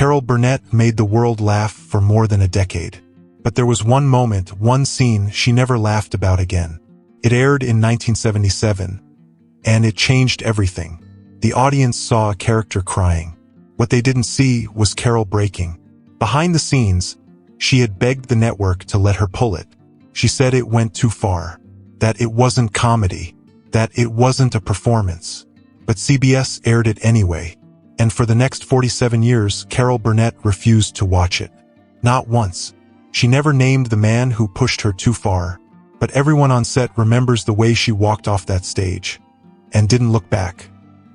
Carol Burnett made the world laugh for more than a decade. But there was one moment, one scene she never laughed about again. It aired in 1977, and it changed everything. The audience saw a character crying. What they didn't see was Carol breaking. Behind the scenes, she had begged the network to let her pull it. She said it went too far, that it wasn't comedy, that it wasn't a performance. But CBS aired it anyway, and for the next 47 years, Carol Burnett refused to watch it. Not once. She never named the man who pushed her too far, but everyone on set remembers the way she walked off that stage and didn't look back.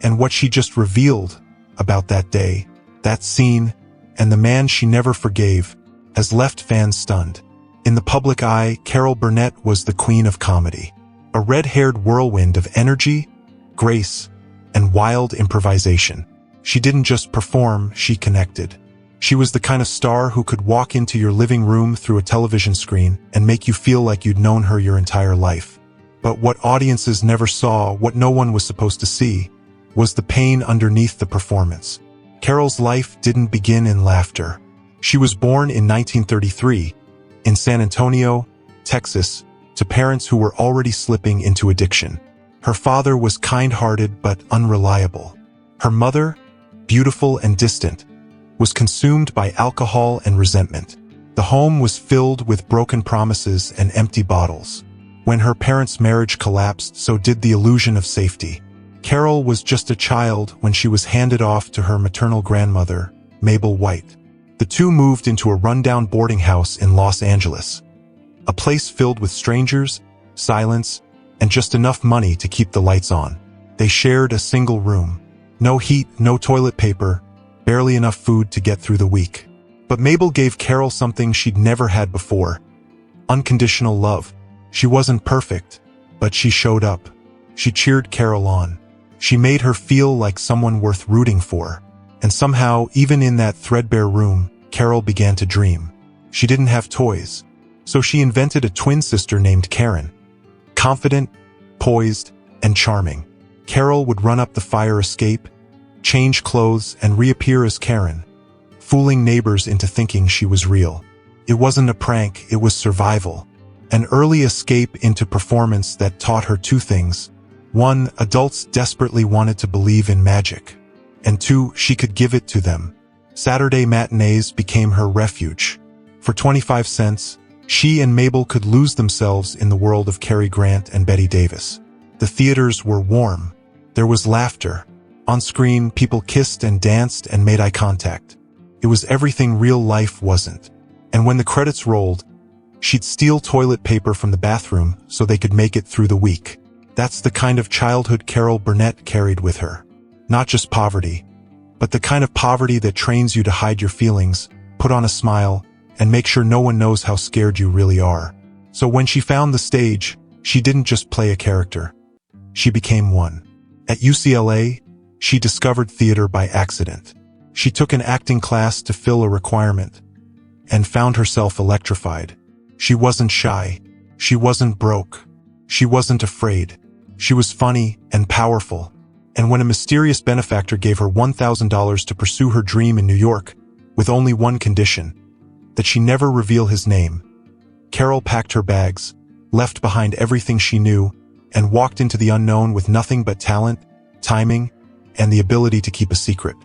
And what she just revealed about that day, that scene, and the man she never forgave, has left fans stunned. In the public eye, Carol Burnett was the queen of comedy. A red-haired whirlwind of energy, grace, and wild improvisation. She didn't just perform, she connected. She was the kind of star who could walk into your living room through a television screen and make you feel like you'd known her your entire life. But what audiences never saw, what no one was supposed to see, was the pain underneath the performance. Carol's life didn't begin in laughter. She was born in 1933, in San Antonio, Texas, to parents who were already slipping into addiction. Her father was kind-hearted but unreliable. Her mother, beautiful and distant, was consumed by alcohol and resentment. The home was filled with broken promises and empty bottles. When her parents' marriage collapsed, so did the illusion of safety. Carol was just a child when she was handed off to her maternal grandmother, Mabel White. The two moved into a rundown boarding house in Los Angeles, a place filled with strangers, silence, and just enough money to keep the lights on. They shared a single room. No heat, no toilet paper, barely enough food to get through the week. But Mabel gave Carol something she'd never had before: unconditional love. She wasn't perfect, but she showed up. She cheered Carol on. She made her feel like someone worth rooting for. And somehow, even in that threadbare room, Carol began to dream. She didn't have toys, so she invented a twin sister named Karen. Confident, poised, and charming. Carol would run up the fire escape, change clothes, and reappear as Karen, fooling neighbors into thinking she was real. It wasn't a prank, it was survival. An early escape into performance that taught her two things. One, adults desperately wanted to believe in magic. And two, she could give it to them. Saturday matinees became her refuge. For 25 cents, she and Mabel could lose themselves in the world of Cary Grant and Bette Davis. The theaters were warm. There was laughter. On screen, people kissed and danced and made eye contact. It was everything real life wasn't. And when the credits rolled, she'd steal toilet paper from the bathroom so they could make it through the week. That's the kind of childhood Carol Burnett carried with her. Not just poverty, but the kind of poverty that trains you to hide your feelings, put on a smile, and make sure no one knows how scared you really are. So when she found the stage, she didn't just play a character. She became one. At UCLA, she discovered theater by accident. She took an acting class to fill a requirement, and found herself electrified. She wasn't shy. She wasn't broke. She wasn't afraid. She was funny and powerful. And when a mysterious benefactor gave her $1,000 to pursue her dream in New York, with only one condition, that she never reveal his name, Carol packed her bags, left behind everything she knew, and walked into the unknown with nothing but talent, timing, and the ability to keep a secret.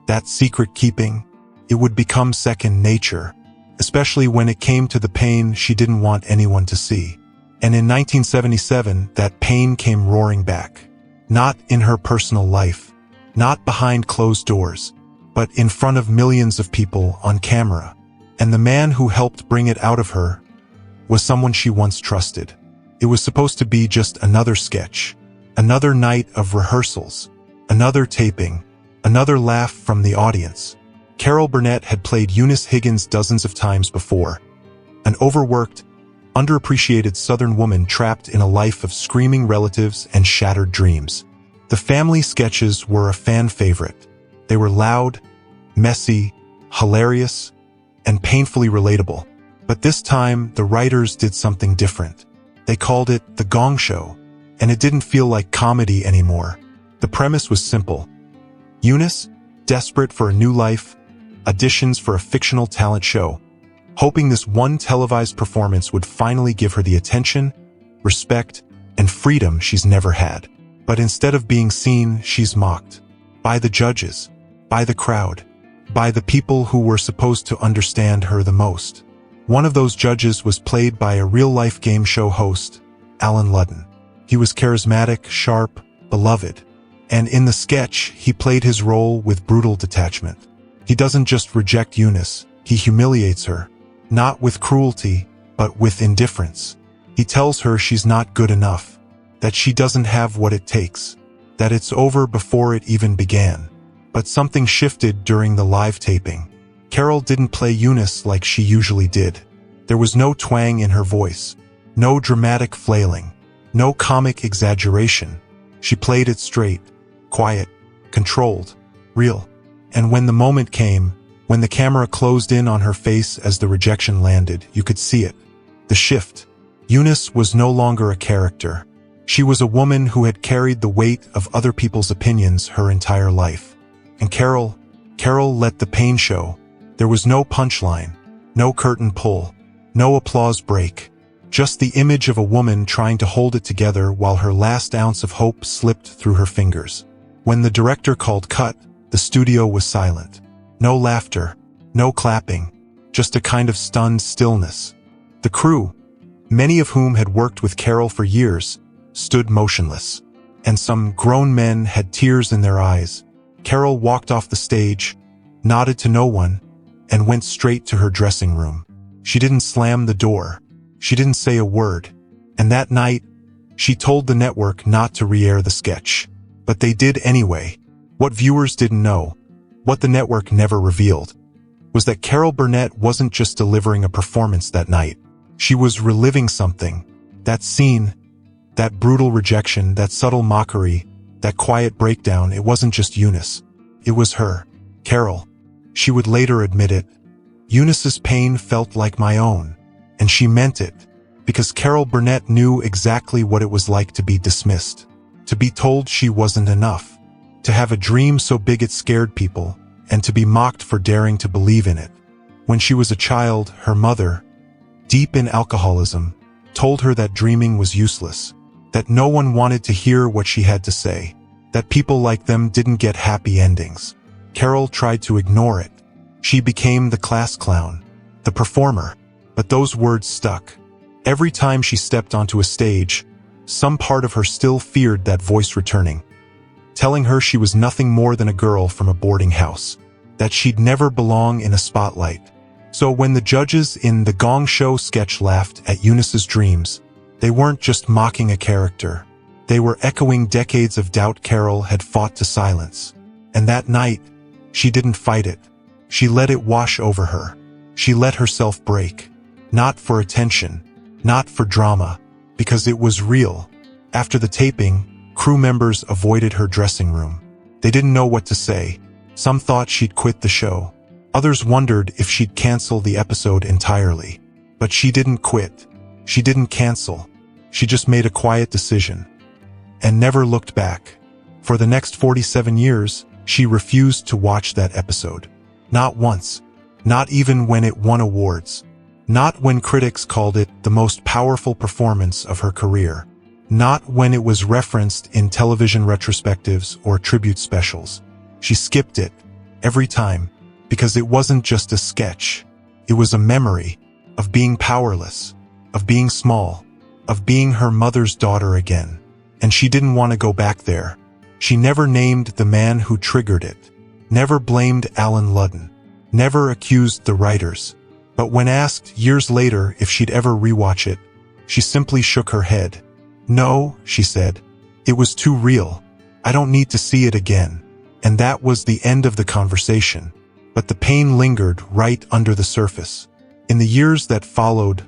That secret keeping, it would become second nature, especially when it came to the pain she didn't want anyone to see. And in 1977, that pain came roaring back. Not in her personal life, not behind closed doors, but in front of millions of people on camera. And the man who helped bring it out of her was someone she once trusted. It was supposed to be just another sketch, another night of rehearsals, another taping, another laugh from the audience. Carol Burnett had played Eunice Higgins dozens of times before, an overworked, underappreciated Southern woman trapped in a life of screaming relatives and shattered dreams. The family sketches were a fan favorite. They were loud, messy, hilarious, and painfully relatable. But this time, the writers did something different. They called it The Gong Show, and it didn't feel like comedy anymore. The premise was simple. Eunice, desperate for a new life, auditions for a fictional talent show, hoping this one televised performance would finally give her the attention, respect, and freedom she's never had. But instead of being seen, she's mocked. By the judges, by the crowd, by the people who were supposed to understand her the most. One of those judges was played by a real-life game show host, Alan Ludden. He was charismatic, sharp, beloved, and in the sketch, he played his role with brutal detachment. He doesn't just reject Eunice, he humiliates her, not with cruelty, but with indifference. He tells her she's not good enough, that she doesn't have what it takes, that it's over before it even began. But something shifted during the live taping. Carol didn't play Eunice like she usually did. There was no twang in her voice, no dramatic flailing, no comic exaggeration. She played it straight, quiet, controlled, real. And when the moment came, when the camera closed in on her face as the rejection landed, you could see it. The shift. Eunice was no longer a character. She was a woman who had carried the weight of other people's opinions her entire life. And Carol let the pain show. There was no punchline, no curtain pull, no applause break. Just the image of a woman trying to hold it together while her last ounce of hope slipped through her fingers. When the director called cut, the studio was silent. No laughter, no clapping, just a kind of stunned stillness. The crew, many of whom had worked with Carol for years, stood motionless. And some grown men had tears in their eyes. Carol walked off the stage, nodded to no one, and went straight to her dressing room. She didn't slam the door. She didn't say a word. And that night, she told the network not to re-air the sketch. But they did anyway. What viewers didn't know, what the network never revealed, was that Carol Burnett wasn't just delivering a performance that night. She was reliving something. That scene, that brutal rejection, that subtle mockery, that quiet breakdown, it wasn't just Eunice. It was her, Carol. She would later admit it. Eunice's pain felt like my own. And she meant it, because Carol Burnett knew exactly what it was like to be dismissed, to be told she wasn't enough, to have a dream so big it scared people, and to be mocked for daring to believe in it. When she was a child, her mother, deep in alcoholism, told her that dreaming was useless, that no one wanted to hear what she had to say, that people like them didn't get happy endings. Carol tried to ignore it. She became the class clown, the performer. But those words stuck. Every time she stepped onto a stage, some part of her still feared that voice returning, telling her she was nothing more than a girl from a boarding house, that she'd never belong in a spotlight. So when the judges in the Gong Show sketch laughed at Eunice's dreams, they weren't just mocking a character. They were echoing decades of doubt Carol had fought to silence. And that night, she didn't fight it. She let it wash over her. She let herself break. Not for attention, not for drama, because it was real. After the taping, crew members avoided her dressing room. They didn't know what to say. Some thought she'd quit the show. Others wondered if she'd cancel the episode entirely. But she didn't quit. She didn't cancel. She just made a quiet decision. And never looked back. For the next 47 years, she refused to watch that episode. Not once. Not even when it won awards. Not when critics called it the most powerful performance of her career. Not when it was referenced in television retrospectives or tribute specials. She skipped it, every time, because it wasn't just a sketch. It was a memory of being powerless, of being small, of being her mother's daughter again. And she didn't want to go back there. She never named the man who triggered it, never blamed Alan Ludden, never accused the writers. But when asked years later if she'd ever rewatch it, she simply shook her head. No, she said. It was too real. I don't need to see it again. And that was the end of the conversation. But the pain lingered right under the surface. In the years that followed,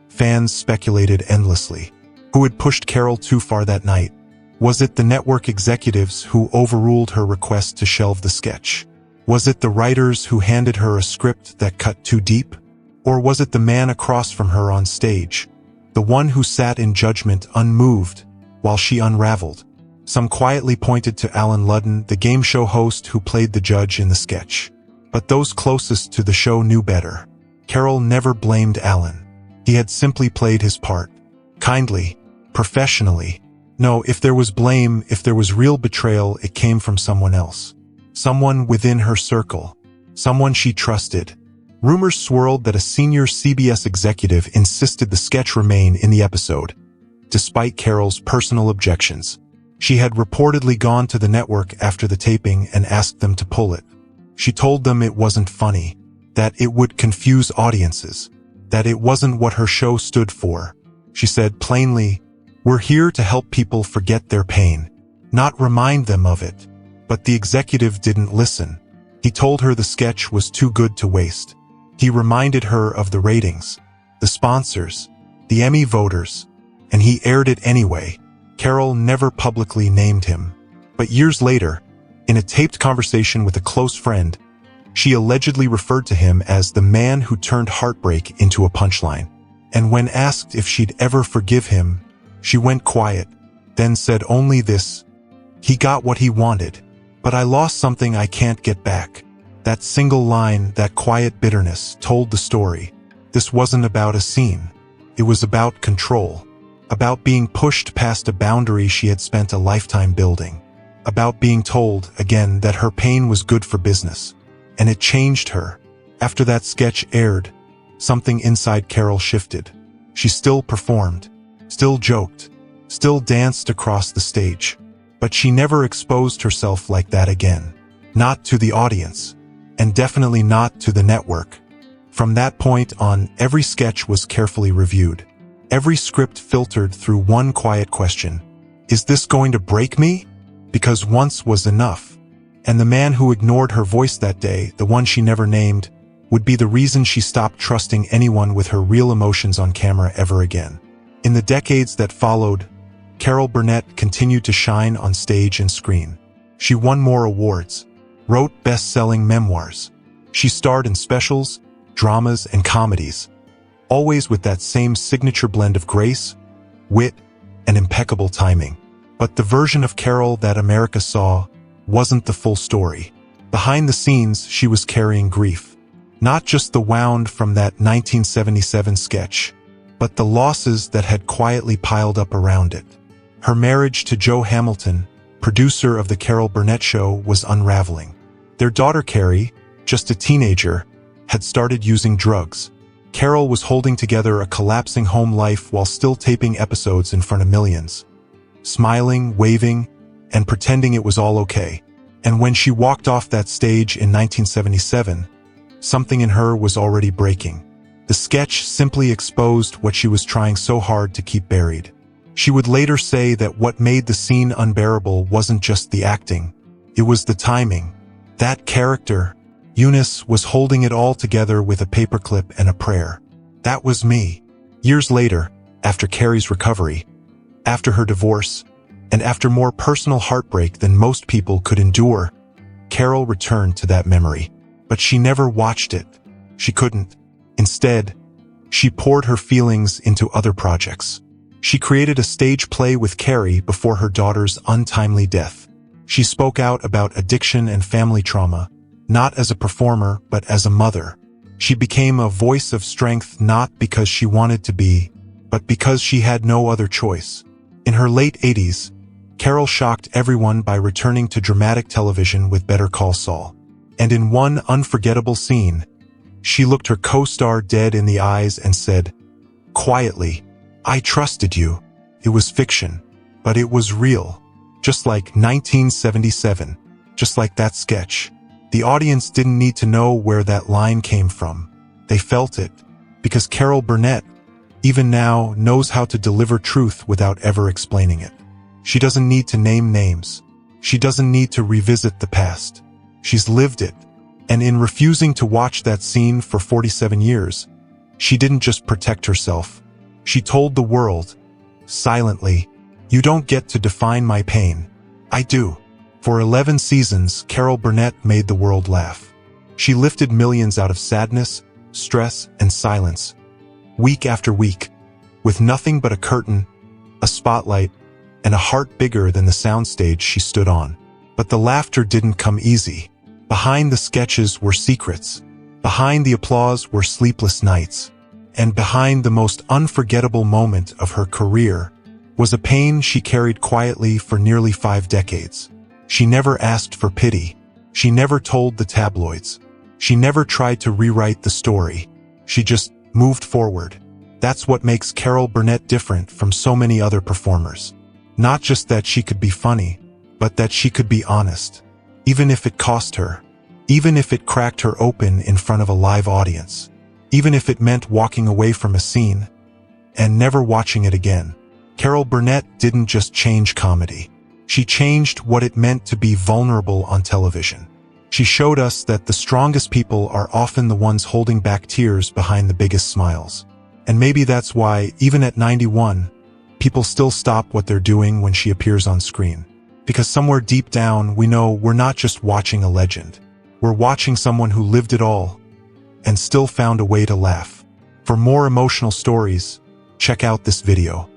fans speculated endlessly. Who had pushed Carol too far that night? Was it the network executives who overruled her request to shelve the sketch? Was it the writers who handed her a script that cut too deep? Or was it the man across from her on stage, the one who sat in judgment unmoved while she unraveled? Some quietly pointed to Alan Ludden, the game show host who played the judge in the sketch. But those closest to the show knew better. Carol never blamed Alan. He had simply played his part. Kindly, professionally. No, if there was blame, if there was real betrayal, it came from someone else. Someone within her circle. Someone she trusted. Rumors swirled that a senior CBS executive insisted the sketch remain in the episode, despite Carol's personal objections. She had reportedly gone to the network after the taping and asked them to pull it. She told them it wasn't funny, that it would confuse audiences, that it wasn't what her show stood for. She said plainly, "We're here to help people forget their pain, not remind them of it." But the executive didn't listen. He told her the sketch was too good to waste. He reminded her of the ratings, the sponsors, the Emmy voters, and he aired it anyway. Carol never publicly named him. But years later, in a taped conversation with a close friend, she allegedly referred to him as the man who turned heartbreak into a punchline. And when asked if she'd ever forgive him, she went quiet, then said only this: "He got what he wanted, but I lost something I can't get back." That single line, that quiet bitterness, told the story. This wasn't about a scene. It was about control. About being pushed past a boundary she had spent a lifetime building. About being told, again, that her pain was good for business. And it changed her. After that sketch aired, something inside Carol shifted. She still performed, still joked, still danced across the stage. But she never exposed herself like that again. Not to the audience. And definitely not to the network. From that point on, every sketch was carefully reviewed. Every script filtered through one quiet question. Is this going to break me? Because once was enough. And the man who ignored her voice that day, the one she never named, would be the reason she stopped trusting anyone with her real emotions on camera ever again. In the decades that followed, Carol Burnett continued to shine on stage and screen. She won more awards, wrote best-selling memoirs. She starred in specials, dramas, and comedies, always with that same signature blend of grace, wit, and impeccable timing. But the version of Carol that America saw wasn't the full story. Behind the scenes, she was carrying grief. Not just the wound from that 1977 sketch, but the losses that had quietly piled up around it. Her marriage to Joe Hamilton, producer of The Carol Burnett Show, was unraveling. Their daughter Carrie, just a teenager, had started using drugs. Carol was holding together a collapsing home life while still taping episodes in front of millions. Smiling, waving, and pretending it was all okay. And when she walked off that stage in 1977, something in her was already breaking. The sketch simply exposed what she was trying so hard to keep buried. She would later say that what made the scene unbearable wasn't just the acting, it was the timing. That character, Eunice, was holding it all together with a paperclip and a prayer. That was me. Years later, after Carrie's recovery, after her divorce, and after more personal heartbreak than most people could endure, Carol returned to that memory. But she never watched it. She couldn't. Instead, she poured her feelings into other projects. She created a stage play with Carrie before her daughter's untimely death. She spoke out about addiction and family trauma, not as a performer, but as a mother. She became a voice of strength not because she wanted to be, but because she had no other choice. In her late 80s, Carol shocked everyone by returning to dramatic television with Better Call Saul. And in one unforgettable scene, she looked her co-star dead in the eyes and said, quietly, "I trusted you. It was fiction, but it was real." Just like 1977, just like that sketch. The audience didn't need to know where that line came from. They felt it, because Carol Burnett, even now, knows how to deliver truth without ever explaining it. She doesn't need to name names. She doesn't need to revisit the past. She's lived it. And in refusing to watch that scene for 47 years, she didn't just protect herself. She told the world, silently, "You don't get to define my pain. I do." For 11 seasons, Carol Burnett made the world laugh. She lifted millions out of sadness, stress, and silence, week after week, with nothing but a curtain, a spotlight, and a heart bigger than the soundstage she stood on. But the laughter didn't come easy. Behind the sketches were secrets. Behind the applause were sleepless nights. And behind the most unforgettable moment of her career was a pain she carried quietly for nearly 5 decades. She never asked for pity. She never told the tabloids. She never tried to rewrite the story. She just moved forward. That's what makes Carol Burnett different from so many other performers. Not just that she could be funny, but that she could be honest. Even if it cost her. Even if it cracked her open in front of a live audience. Even if it meant walking away from a scene and never watching it again. Carol Burnett didn't just change comedy. She changed what it meant to be vulnerable on television. She showed us that the strongest people are often the ones holding back tears behind the biggest smiles. And maybe that's why, even at 91, people still stop what they're doing when she appears on screen. Because somewhere deep down, we know we're not just watching a legend. We're watching someone who lived it all and still found a way to laugh. For more emotional stories, check out this video.